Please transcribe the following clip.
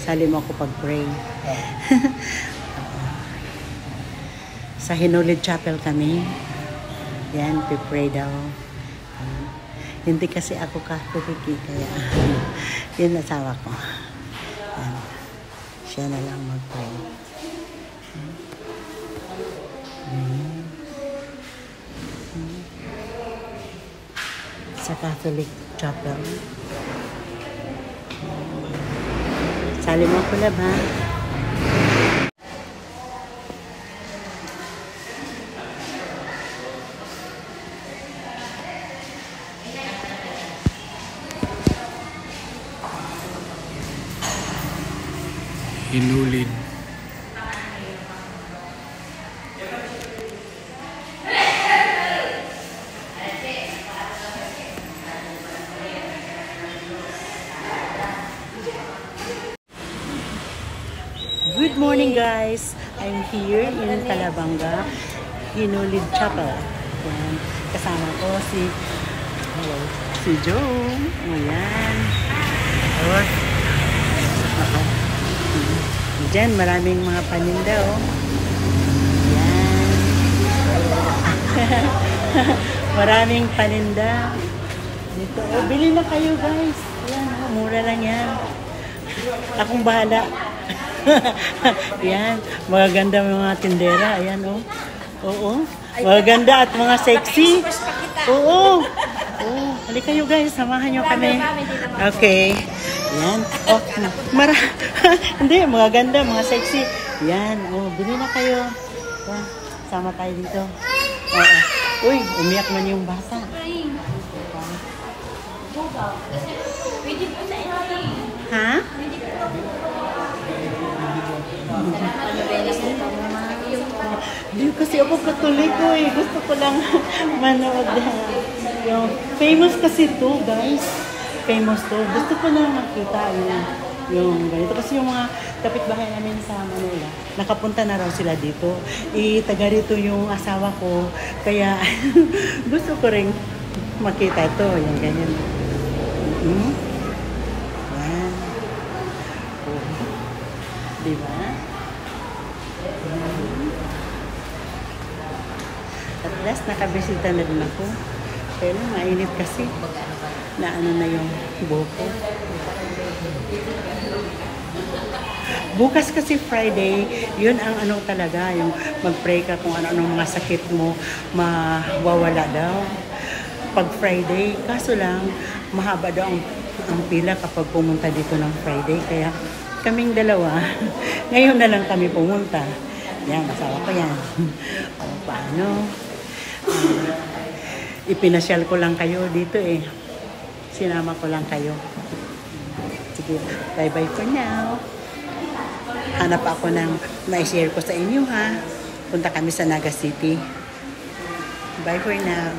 Sali mo ako pag-pray. Sa Hinulid Chapel kami. Yan, pipray daw. Hindi kasi ako Catholic, kaya yun asawa ko. Yan. Siya na lang mag-pray. Sa Catholic Chapel. Sali mo ako lab, ha? Hinulid. Good morning, guys. I'm here in Calabanga, Hinulid Chapel. Yan. Kasama ko si Joe. Ayan. Diyan, maraming mga paninda, oh. Yan. Maraming paninda. Dito. Oh, bili na kayo, guys. Yan, oh, mura lang yan. Akong bahala. Yan, magaganda mga tindera. Ayan, oh. Oo. Magaganda at mga sexy. Oo. Oh, halika kayo, guys. Samahan nyo kami. Okay. Yan. Oh, hindi, magaganda, mga sexy. Yan. Oh, bili na kayo. Yan. Sama tayo dito. Oo. Uy, umiyak man yung bata. Ha? Hindi kasi ako katoliko eh. Gusto ko lang manood. Yung famous kasi to, guys. Famous to. Gusto ko lang makita yung ganito. Kasi yung mga kapitbahay namin sa Manila, nakapunta na raw sila dito. Taga rito yung asawa ko. Kaya gusto ko rin makita ito. Yung ganyan. Yan. Oh. Diba? At last, nakabisita na din ako. Pero mainit kasi. Na ano na yung buhok ko. Bukas kasi Friday, yun ang ano talaga, yung mag-pray ka kung ano-anong mga sakit mo, mawawala daw. Pag Friday, kaso lang, mahaba daw ang pila kapag pumunta dito ng Friday. Kaya kaming dalawa, ngayon na lang kami pumunta. Yan, asawa ko yan. O, paano? Ipinasyal ko lang kayo dito eh. Sinama ko lang kayo. Sige, bye-bye for now. Hanap ako ng ma-share ko sa inyo, ha. Punta kami sa Naga City. Bye for now.